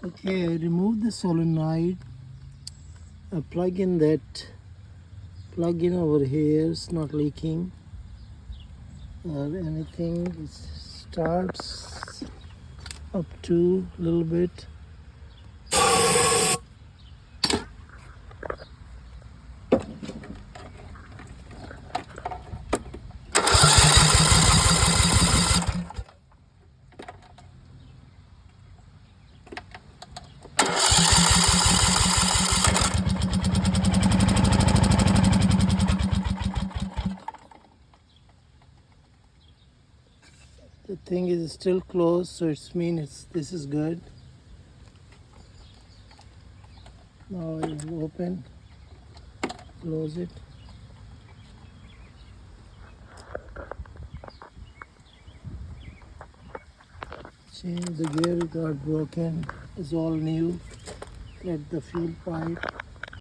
Okay, I removed the solenoid. I plug in over here. It's not leaking or anything. It starts up to a little bit. The thing is still closed, so it means this is good. Now I will open, close it. Change the gear, it got broken. It's all new. Get the fuel pipe.